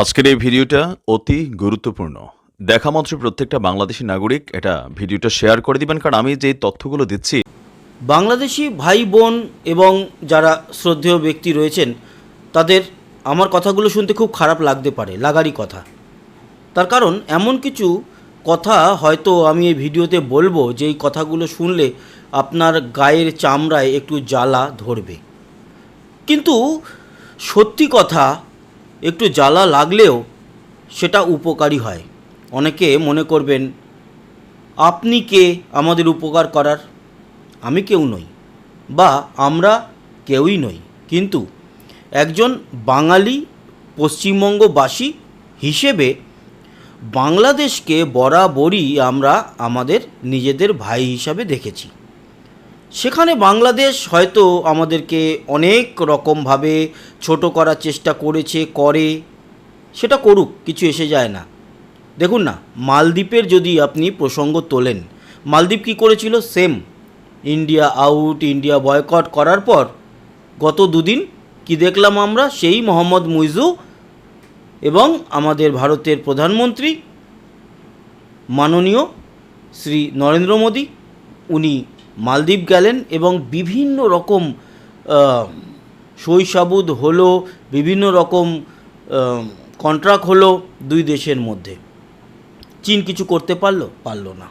আজকের এই ভিডিওটা অতি গুরুত্বপূর্ণ। দেখা মাত্র প্রত্যেকটা বাংলাদেশী নাগরিক এটা ভিডিওটা শেয়ার করে দিবেন, কারণ আমি যে তথ্যগুলো দিচ্ছি বাংলাদেশি ভাই বোন এবং যারা শ্রদ্ধেয় ব্যক্তি রয়েছেন তাদের আমার কথাগুলো শুনতে খুব খারাপ লাগতে পারে, লাগারই কথা। তার কারণ এমন কিছু কথা হয়তো আমি এই ভিডিওতে বলবো যে এই কথাগুলো শুনলে আপনার গায়ের চামড়ায় একটু জ্বালা ধরবে। কিন্তু সত্যি কথা, একটু জ্বালা লাগলেও সেটা উপকারী হয়। অনেকে মনে করবেন আপনি কে আমাদের উপকার করার? আমি কেউ নই, বা আমরা কেউই নই। কিন্তু একজন বাঙালি পশ্চিমবঙ্গবাসী হিসেবে বাংলাদেশকে বরাবরই আমরা আমাদের নিজেদের ভাই হিসাবে দেখেছি। সেখানে বাংলাদেশ হয়তো আমাদেরকে অনেক রকমভাবে ছোট করার চেষ্টা করেছে, করে, সেটা করুক, কিছু এসে যায় না। দেখুন না, মালদ্বীপের যদি আপনি প্রসঙ্গ তোলেন, মালদ্বীপ কী করেছিল? Same India out, India boycott করার পর গত দুদিন কি দেখলাম আমরা? সেই মোহাম্মদ মুইজু এবং আমাদের ভারতের প্রধানমন্ত্রী মাননীয় শ্রী নরেন্দ্র মোদী, উনি মালদ্বীপ গেলেন এবং বিভিন্ন রকম সই-সাবুত হলো, বিভিন্ন রকম কন্ট্রাক্ট হলো দুই দেশের মধ্যে। চীন কিছু করতে পারলো না।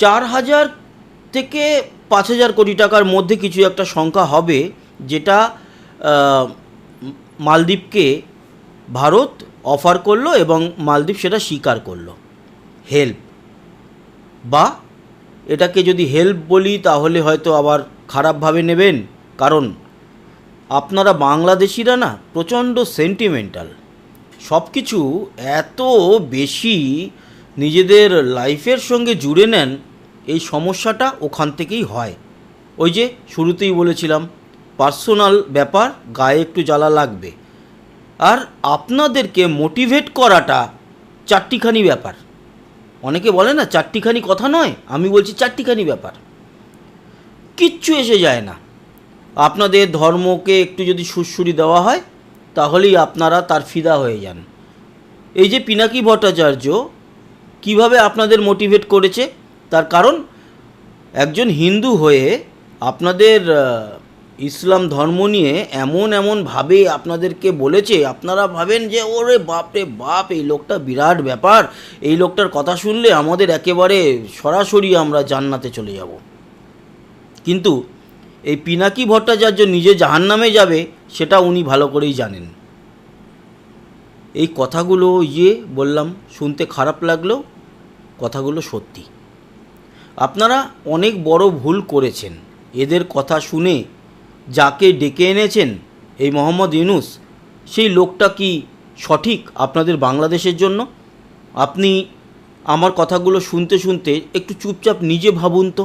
4,000 থেকে 5,000 কোটি টাকার মধ্যে কিছু একটা সংখ্যা হবে, যেটা মালদ্বীপকে ভারত অফার করলো এবং মালদ্বীপ সেটা স্বীকার করলো। হেল্প, বা এটাকে যদি হেল্প বলি তাহলে হয়তো আবার খারাপভাবে নেবেন, কারণ আপনারা বাংলাদেশিরা না প্রচণ্ড সেন্টিমেন্টাল। সব কিছু এত বেশি নিজেদের লাইফের সঙ্গে জুড়ে নেন, এই সমস্যাটা ওখান থেকেই হয়। ওই যে শুরুতেই বলেছিলাম, পার্সোনাল ব্যাপার, গায়ে একটু জ্বালা লাগবে। আর আপনাদেরকে মোটিভেট করাটা চারটিখানি ব্যাপার। অনেকে বলে না চারটিখানি কথা নয়, আমি বলছি চারটিখানি ব্যাপার। কিচ্ছু এসে যায় না। আপনাদের ধর্মকে একটু যদি সুড়সুড়ি দেওয়া হয় তাহলেই আপনারা তার ফিদা হয়ে যান। এই যে পিনাকি ভট্টাচার্য কিভাবে আপনাদের মোটিভেট করেছে, তার কারণ একজন হিন্দু হয়ে আপনাদের ইসলাম ধর্ম নিয়ে এমনভাবে আপনাদেরকে বলেছে, আপনারা ভাবেন যে ওরে বাপরে বাপ, এই লোকটা বিরাট ব্যাপার, এই লোকটার কথা শুনলে আমাদের একেবারে সরাসরি আমরা জান্নাতে চলে যাব। কিন্তু এই পিনাকি ভট্টাচার্য নিজে জাহান্নামে যাবে সেটা উনি ভালো করেই জানেন। এই কথাগুলো বললাম, শুনতে খারাপ লাগলেও কথাগুলো সত্যি। আপনারা অনেক বড় ভুল করেছেন। এদের কথা শুনে যাকে ডেকে এনেছেন, এই মোহাম্মদ ইউনূস, সেই লোকটা কি সঠিক আপনাদের বাংলাদেশের জন্য? আপনি আমার কথাগুলো শুনতে শুনতে একটু চুপচাপ নিজে ভাবুন তো।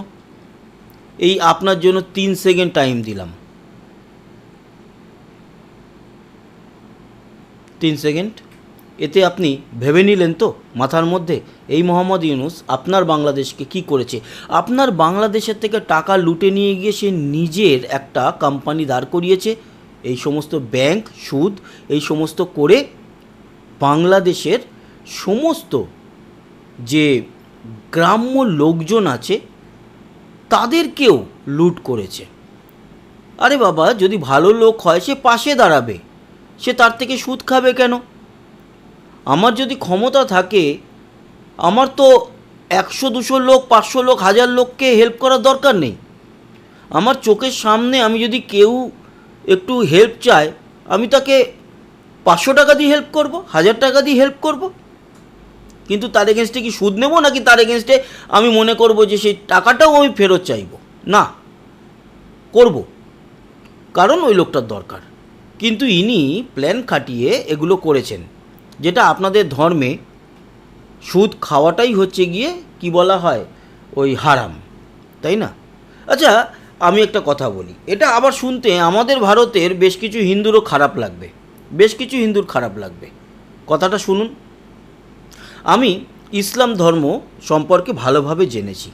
এই আপনার জন্য 3 সেকেন্ড টাইম দিলাম। 3 সেকেন্ড। এতে আপনি ভেবে নিলেন তো মাথার মধ্যে এই মোহাম্মদ ইউনূস আপনার বাংলাদেশকে কি করেছে? আপনার বাংলাদেশের থেকে টাকা লুটে নিয়ে গিয়ে সে নিজের একটা কোম্পানি দাঁড় করিয়েছে। এই সমস্ত ব্যাংক, সুদ, এই সমস্ত করে বাংলাদেশের সমস্ত যে গ্রাম্য লোকজন আছে তাদেরকেও লুট করেছে। আরে বাবা, যদি ভালো লোক হয় সে পাশে দাঁড়াবে, সে তার থেকে সুদ খাবে কেন? আমার যদি ক্ষমতা থাকে, আমার তো 100-200 লোক, 500 লোক, 1000 লোককে হেল্প করার দরকার নেই। আমার চোখের সামনে আমি যদি কেউ একটু হেল্প চায়, আমি তাকে 500 টাকা দিয়ে হেল্প করব, 1000 টাকা দিয়ে হেল্প করব। কিন্তু তার এগেনস্টে কি সুদ নেব, নাকি তার এগেনস্টে আমি মনে করব যে সেই টাকাটাও আমি ফেরত চাইব? না, করব, কারণ ওই লোকটার দরকার। কিন্তু ইনি প্ল্যান খাটিয়ে এগুলো করেছেন, যেটা আপনাদের ধর্মে সুদ খাওয়াটাই হচ্ছে গিয়ে কি বলা হয়, ওই হারাম, তাই না? আচ্ছা, আমি একটা কথা বলি, এটা আবার শুনতে আমাদের ভারতের বেশ কিছু হিন্দুরও খারাপ লাগবে, বেশ কিছু হিন্দুর খারাপ লাগবে। কথাটা শুনুন। আমি ইসলাম ধর্ম সম্পর্কে ভালোভাবে জেনেছি,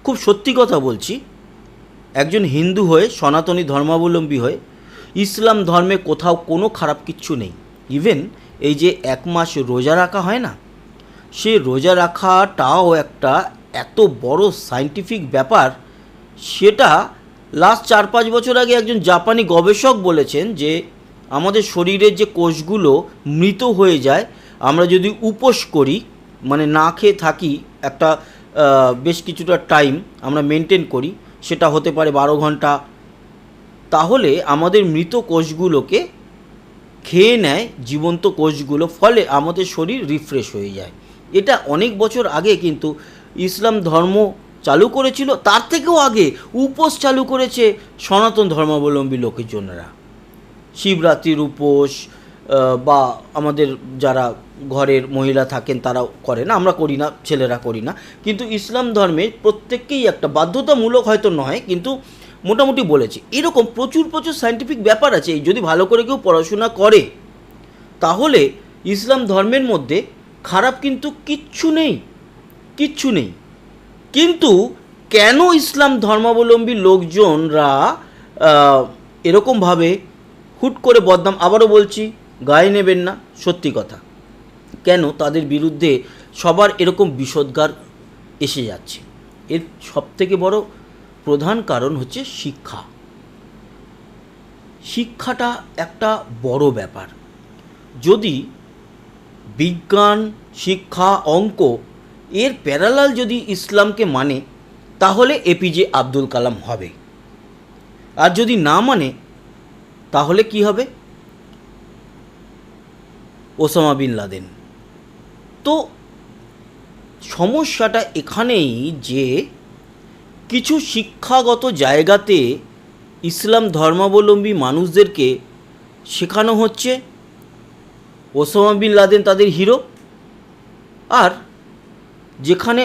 খুব সত্যি কথা বলছি। একজন হিন্দু হয়ে, সনাতনী ধর্মাবলম্বী হয়ে ইসলাম ধর্মে কোথাও কোনো খারাপ কিচ্ছু নেই। ইভেন এই যে 1 মাস রোজা রাখা হয় না, সে রোজা রাখাটাও একটা এত বড় সায়েন্টিফিক ব্যাপার। সেটা লাস্ট 4-5 বছর আগে একজন জাপানি গবেষক বলেছেন যে আমাদের শরীরের যে কোষগুলো মৃত হয়ে যায়, আমরা যদি উপোস করি, মানে না খেয়ে থাকি একটা বেশ কিছুটা টাইম আমরা মেনটেন করি, সেটা হতে পারে 12 ঘন্টা, তাহলে আমাদের মৃত কোষগুলোকে খেয়ে নেয় জীবন্ত কোষগুলো, ফলে আমাদের শরীর রিফ্রেশ হয়ে যায়। এটা অনেক বছর আগে কিন্তু ইসলাম ধর্ম চালু করেছিল, তার থেকেও আগে উপোস চালু করেছে সনাতন ধর্মাবলম্বী লোকজনেরা। শিবরাত্রির উপোস বা আমাদের যারা ঘরের মহিলা থাকেন তারাও করে না, আমরা করি না, ছেলেরা করি না, কিন্তু ইসলাম ধর্মে প্রত্যেককেই একটা বাধ্যতামূলক হয়তো নয়, কিন্তু মোটামুটি বলেছে। এরকম প্রচুর প্রচুর সায়েন্টিফিক ব্যাপার আছে। যদি ভালো করে কেউ পড়াশোনা করে তাহলে ইসলাম ধর্মের মধ্যে খারাপ কিন্তু কিচ্ছু নেই, কিচ্ছু নেই। কিন্তু কেন ইসলাম ধর্মাবলম্বী লোকজনরা এরকমভাবে হুট করে বদনাম, আবারও বলছি গায়ে নেবেন না, সত্যি কথা, কেন তাদের বিরুদ্ধে সবার এরকম বিষোদ্গার এসে যাচ্ছে? এর সবথেকে বড় প্রধান কারণ হচ্ছে শিক্ষা। শিক্ষাটা একটা বড় ব্যাপার। যদি বিজ্ঞান, শিক্ষা, অঙ্ক এর প্যারালাল যদি ইসলামকে মানে, তাহলে এপিজে আব্দুল কালাম হবে। আর যদি না মানে তাহলে কি হবে? Osama bin Laden. তো সমস্যাটা এখানেই যে কিছু শিক্ষাগত জায়গাতে ইসলাম ধর্মাবলম্বী মানুষদেরকে শেখানো হচ্ছে ওসামা বিন লাদেন তাদের হিরো, আর যেখানে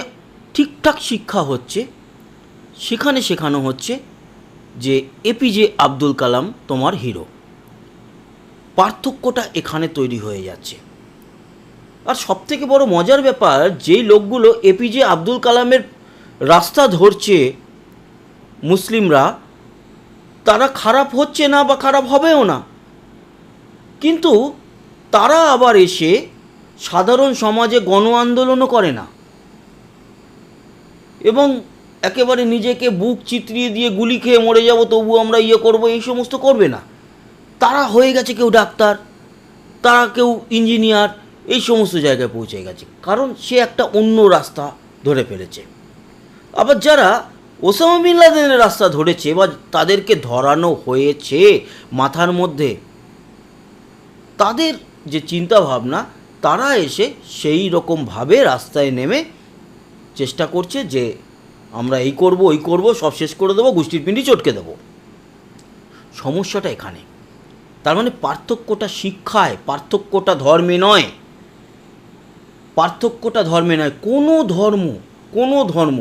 ঠিকঠাক শিক্ষা হচ্ছে সেখানে শেখানো হচ্ছে যে এপিজে আব্দুল কালাম তোমার হিরো। পার্থক্যটা এখানে তৈরি হয়ে যাচ্ছে। আর সবথেকে বড় মজার ব্যাপার, যেই লোকগুলো এপিজে আব্দুল কালামের রাস্তা ধরছে মুসলিমরা, তারা খারাপ হচ্ছে না বা খারাপ হবেও না, কিন্তু তারা আবার এসে সাধারণ সমাজে গণ আন্দোলনও করে না, এবং একেবারে নিজেকে বুক চিতরিয়ে দিয়ে গুলি খেয়ে মরে যাব তবু আমরা করব, এই সমস্ত করবে না। তারা হয়ে গেছে কেউ ডাক্তার, তারা কেউ ইঞ্জিনিয়ার, এই সমস্ত জায়গায় পৌঁছে গেছে, কারণ সে একটা অন্য রাস্তা ধরে ফেলেছে। আবার যারা ওসামা বিন লাদেনের রাস্তা ধরেছে বা তাদেরকে ধরানো হয়েছে মাথার মধ্যে, তাদের যে চিন্তা ভাবনা, তারা এসে সেই রকমভাবে রাস্তায় নেমে চেষ্টা করছে যে আমরা এই করব, ওই করব, সব শেষ করে দেবো, গোষ্ঠীর পিণ্ডি চটকে দেবো। সমস্যাটা এখানে। তার মানে পার্থক্যটা শিক্ষায়, পার্থক্যটা ধর্মে নয়, পার্থক্যটা ধর্মে নয়। কোনো ধর্ম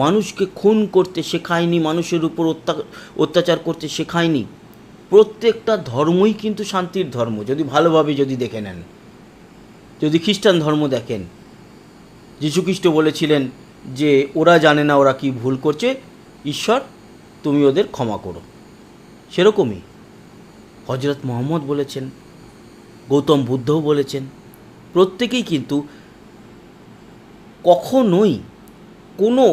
মানুষকে খুন করতে শেখায়নি, মানুষের উপর অত্যাচার করতে শেখায়নি। প্রত্যেকটা ধর্মই কিন্তু শান্তির ধর্ম, যদি ভালোভাবে যদি দেখে নেন। যদি খ্রিস্টান ধর্ম দেখেন, যীশুখ্রিস্ট বলেছিলেন যে ওরা জানে না ওরা কি ভুল করছে, ঈশ্বর তুমি ওদের ক্ষমা করো। সেরকমই হজরত মুহাম্মদ বলেছেন, গৌতম বুদ্ধও বলেছেন। প্রত্যেকেই কিন্তু কখনোই কোনো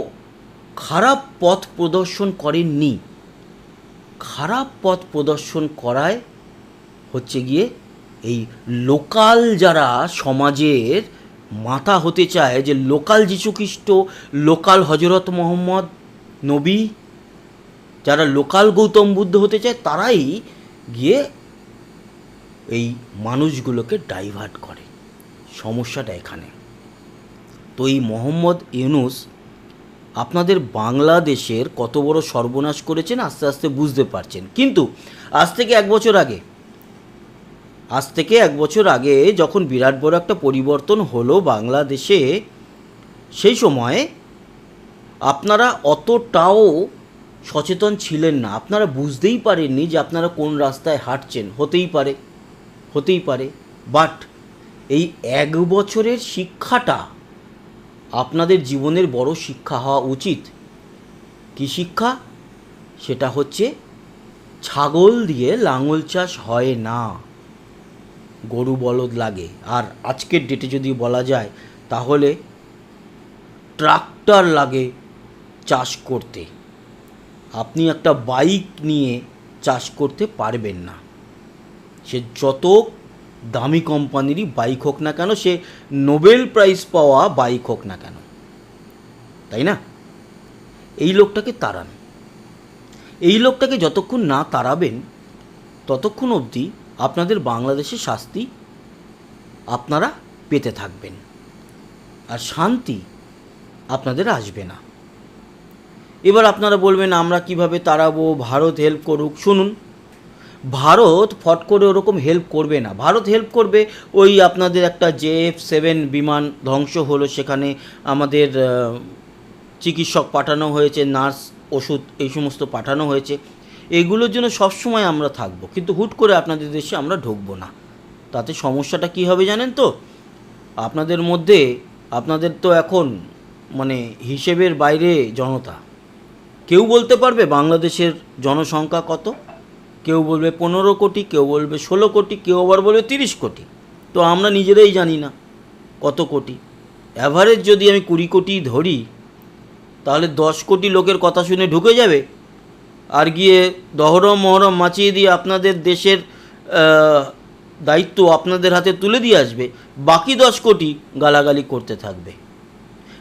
খারাপ পথ প্রদর্শন করেননি। খারাপ পথ প্রদর্শন করায় হচ্ছে গিয়ে এই লোকাল যারা সমাজের মাথা হতে চায়, যে লোকাল যীশুখ্রিস্ট, লোকাল হজরত মুহাম্মদ নবী, যারা লোকাল গৌতম বুদ্ধ হতে চায়, তারাই গিয়ে এই মানুষগুলোকে ডাইভার্ট করে। সমস্যাটা এখানে। তো এই মোহাম্মদ ইউনূস আপনাদের বাংলাদেশের কত বড় সর্বনাশ করেছেন আস্তে আস্তে বুঝতে পারছেন। কিন্তু আজ থেকে এক বছর আগে যখন বিরাট বড় একটা পরিবর্তন হলো বাংলাদেশে, সেই সময় আপনারা অতটাও সচেতন ছিলেন না, আপনারা বুঝতেই পারেননি যে আপনারা কোন রাস্তায় হাঁটছেন। হতেই পারে, বাট এই 1 বছরের শিক্ষাটা আপনাদের জীবনের বড় শিক্ষা হওয়া উচিত। কি শিক্ষা? সেটা হচ্ছে ছাগল দিয়ে লাঙল চাষ হয় না, গরু বলদ লাগে। আর আজকের ডেটে যদি বলা যায় তাহলে ট্রাক্টর লাগে চাষ করতে। আপনি একটা বাইক নিয়ে চাষ করতে পারবেন না, সে যত দামি কোম্পানিরই বাইক হোক না কেন, সে নোবেল প্রাইজ পাওয়া বাইক হোক না কেন, তাই না? এই লোকটাকে তাড়ান। এই লোকটাকে যতক্ষণ না তাড়াবেন ততক্ষণ অবধি আপনাদের বাংলাদেশে শাস্তি আপনারা পেতে থাকবেন, আর শান্তি আপনাদের আসবে না। এবার আপনারা বলবেন আমরা কিভাবে তাড়াবো, ভারত হেল্প করুক। শুনুন, ভারত ফট করে ওরকম হেল্প করবে না। ভারত হেল্প করবে ওই আপনাদের একটা JF-7 বিমান ধ্বংস হলো, সেখানে আমাদের চিকিৎসক পাঠানো হয়েছে, নার্স, ওষুধ, এই সমস্ত পাঠানো হয়েছে। এগুলোর জন্য সবসময় আমরা থাকবো, কিন্তু হুট করে আপনাদের দেশে আমরা ঢুকবো না। তাতে সমস্যাটা কী হবে জানেন তো? আপনাদের মধ্যে, আপনাদের তো এখন মানে হিসেবের বাইরে জনতা। কেউ বলতে পারবে বাংলাদেশের জনসংখ্যা কত, কেউ বলবে 15 কোটি, কেউ বলবে 16 কোটি, কেউ আবার বলবে 30 কোটি। তো আমরা নিজেরাই জানি না কত কোটি। অ্যাভারেজ যদি আমি 20 কোটি ধরি, তাহলে 10 কোটি লোকের কথা শুনে ঢুকে যাবে, আর গিয়ে দহরম মহরম মাচিয়ে দিয়ে আপনাদের দেশের দায়িত্ব আপনাদের হাতে তুলে দিয়ে আসবে। বাকি 10 কোটি গালাগালি করতে থাকবে,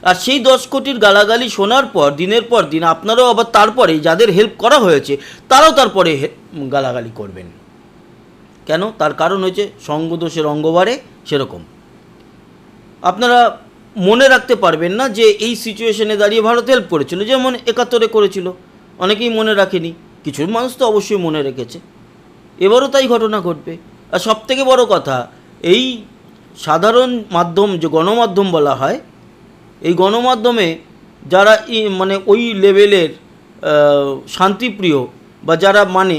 আর সেই 10 কোটির গালাগালি শোনার পর দিনের পর দিন আপনারাও আবার তারপরে যাদের হেল্প করা হয়েছে তারাও তারপরে গালাগালি করবেন। কেন? তার কারণ হচ্ছে সঙ্গদোষের অঙ্গ বাড়ে। সেরকম আপনারা মনে রাখতে পারবেন না যে এই সিচুয়েশনে দাঁড়িয়ে ভারত হেল্প করেছিল, যেমন 71-এ করেছিল। অনেকেই মনে রাখেনি, কিছু মানুষ তো অবশ্যই মনে রেখেছে। এবারও তাই ঘটনা ঘটবে। আর সবথেকে বড় কথা, এই সাধারণ মাধ্যম, যে গণমাধ্যম বলা হয়, এই গণমাধ্যমে যারা মানে ওই লেভেলের শান্তিপ্রিয় বা যারা মানে,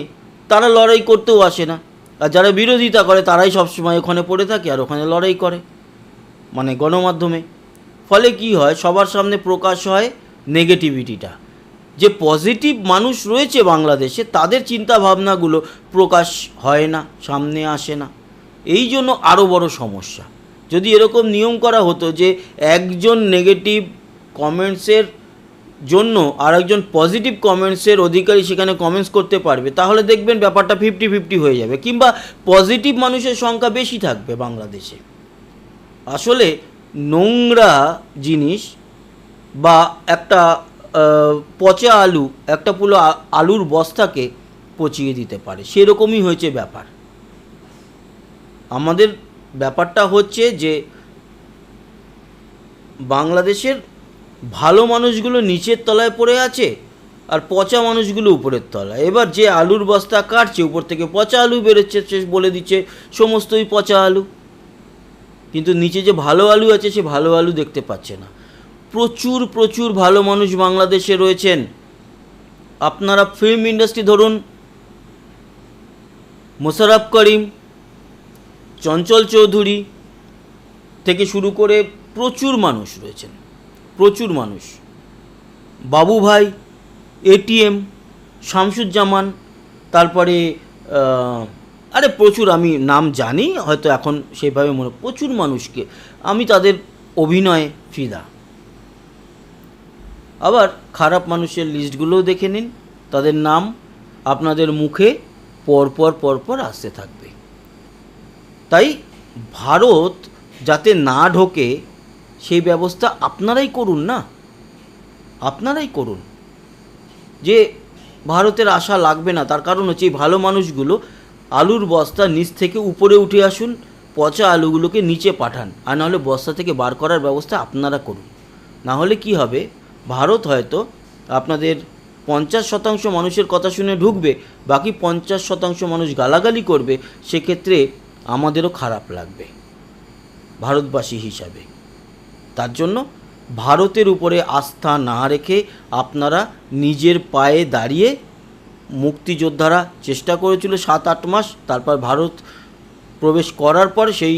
তারা লড়াই করতেও আসে না। আর যারা বিরোধিতা করে তারাই সবসময় ওখানে পড়ে থাকে আর ওখানে লড়াই করে, মানে গণমাধ্যমে। ফলে কি হয়, সবার সামনে প্রকাশ হয় নেগেটিভিটিটা। যে পজিটিভ মানুষ রয়েছে বাংলাদেশে, তাদের চিন্তা ভাবনাগুলো প্রকাশ হয় না, সামনে আসে না। এই জন্য আরও বড় সমস্যা। যদি এরকম নিয়ম করা হতো যে একজন নেগেটিভ কমেন্টসের জন্য আর একজন পজিটিভ কমেন্টসের অধিকারী সেখানে কমেন্টস করতে পারবে, তাহলে দেখবেন ব্যাপারটা 50-50 হয়ে যাবে, কিংবা পজিটিভ মানুষের সংখ্যা বেশি থাকবে বাংলাদেশে। আসলে নোংরা জিনিস বা একটা পচা আলু একটা পুরো আলুর বস্তাকে পচিয়ে দিতে পারে, সেরকমই হয়েছে ব্যাপার। আমাদের ব্যাপারটা হচ্ছে যে বাংলাদেশের ভালো মানুষগুলো নিচের তলায় পড়ে আছে আর পচা মানুষগুলো উপরের তলায়। এবার যে আলুর বস্তা কাটছে, উপর থেকে পচা আলু বেরোচ্ছে, সে বলে দিচ্ছে সমস্তই পচা আলু, কিন্তু নিচে যে ভালো আলু আছে সে ভালো আলু দেখতে পাচ্ছে না। প্রচুর প্রচুর ভালো মানুষ বাংলাদেশে রয়েছেন। আপনারা ফিল্ম ইন্ডাস্ট্রি ধরুন, মোশাররফ করিম, চঞ্চল চৌধুরী থেকে শুরু করে প্রচুর মানুষ রয়েছেন, প্রচুর মানুষ। বাবু ভাই, ATM, শামসুজ্জামান, তারপরে আরে প্রচুর, আমি নাম জানি হয়তো এখন সেইভাবে প্রচুর মানুষকে আমি তাদের অভিনয়ে ফিদা। আবার খারাপ মানুষের লিস্টগুলোও দেখে নিন, তাদের নাম আপনাদের মুখে পরপর পরপর আসতে থাকবে। তাই ভারত যাতে না ঢোকে সেই ব্যবস্থা আপনারাই করুন না, আপনারাই করুন। যে ভারতের আশা লাগবে না, তার কারণ হচ্ছে এই ভালো মানুষগুলো আলুর বস্তা নিচ থেকে উপরে উঠে আসুন, পচা আলুগুলোকে নিচে পাঠান, আর নাহলে বস্তা থেকে বার করার ব্যবস্থা আপনারা করুন। না হলে কি হবে, ভারত হয়তো আপনাদের 50% মানুষের কথা শুনে ঢুকবে, বাকি 50% মানুষ গালাগালি করবে, সেক্ষেত্রে আমাদেরও খারাপ লাগবে ভারতবাসী হিসাবে। তার জন্য ভারতের উপরে আস্থা না রেখে আপনারা নিজের পায়ে দাঁড়িয়ে, মুক্তিযোদ্ধারা চেষ্টা করেছিল 7-8 মাস, তারপর ভারত প্রবেশ করার পর সেই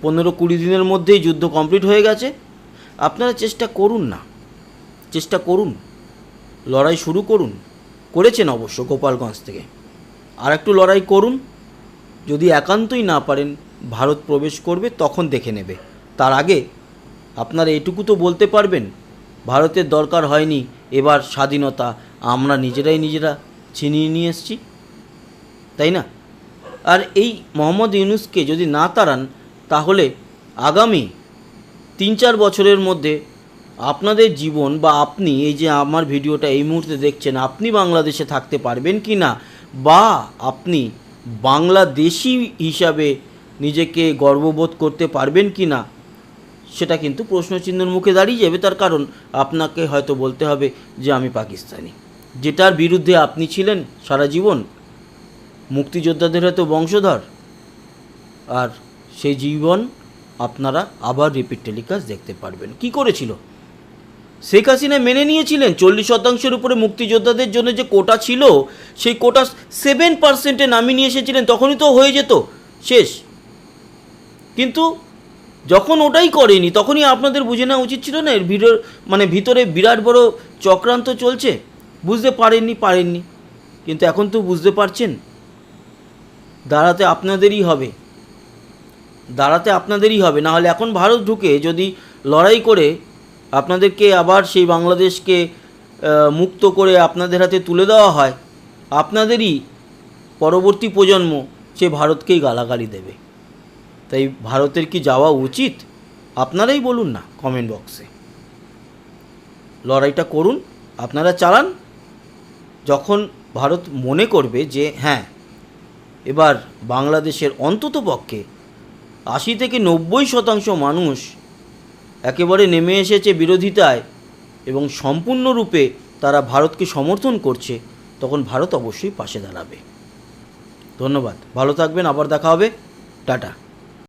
15-20 দিনের মধ্যেই যুদ্ধ কমপ্লিট হয়ে গেছে। আপনারা চেষ্টা করুন না, চেষ্টা করুন, লড়াই শুরু করুন। করেছেন অবশ্য গোপালগঞ্জ থেকে, আর একটু লড়াই করুন। যদি একান্তই না পারেন, ভারত প্রবেশ করবে, তখন দেখে নেবে। তার আগে আপনারা এটুকু তো বলতে পারবেন, ভারতের দরকার হয়নি, এবার স্বাধীনতা আমরা নিজেরা ছিনিয়ে নিয়ে এসেছি, তাই না? আর এই মোহাম্মদ ইউনূসকে যদি না তাড়ান, তাহলে আগামী 3-4 বছরের মধ্যে আপনাদের জীবন বা আপনি, এই যে আমার ভিডিওটা এই মুহূর্তে দেখছেন, আপনি বাংলাদেশে থাকতে পারবেন কি না, বা আপনি বাংলাদেশি হিসাবে নিজেকে গর্ববোধ করতে পারবেন কি না, সেটা কিন্তু প্রশ্নচিহ্নের মুখে দাঁড়িয়ে যাবে। তার কারণ আপনাকে হয়তো বলতে হবে যে আমি পাকিস্তানি, যেটার বিরুদ্ধে আপনি ছিলেন সারা জীবন, মুক্তিযোদ্ধাদের হয়তো বংশধর, আর সেই জীবন আপনারা আবার রিপিট টেলিকাস্ট দেখতে পারবেন। কি করেছিল শেখ হাসিনা? মেনে নিয়েছিলেন 40% উপরে মুক্তিযোদ্ধাদের জন্য যে কোটা ছিল, সেই কোটা 7%-এ নামিয়ে নিয়ে এসেছিলেন, তখনই তো হয়ে যেত শেষ। কিন্তু যখন ওটাই করেনি, তখনই আপনাদের বুঝে নেওয়া উচিত ছিল না এর ভিতরে বিরাট বড় চক্রান্ত চলছে। বুঝতে পারেননি, কিন্তু এখন তো বুঝতে পারছেন। দাঁড়াতে আপনাদেরই হবে, না হলে এখন ভারত ঢুকে যদি লড়াই করে আপনাদেরকে আবার সেই বাংলাদেশকে মুক্ত করে আপনাদের হাতে তুলে দেওয়া হয়, আপনাদেরই পরবর্তী প্রজন্ম সে ভারতকেই গালাগালি দেবে। তাই ভারতের কি যাওয়া উচিত? আপনারাই বলুন না কমেন্ট বক্সে। লড়াইটা করুন, আপনারা চালান। যখন ভারত মনে করবে যে হ্যাঁ, এবার বাংলাদেশের অন্ততপক্ষে 80-90% মানুষ একেবারে নেমে এসেছে বিরোধিতায় এবং সম্পূর্ণরূপে তারা ভারতকে সমর্থন করছে, তখন ভারত অবশ্যই পাশে দাঁড়াবে। ধন্যবাদ, ভালো থাকবেন, আবার দেখা হবে, টাটা।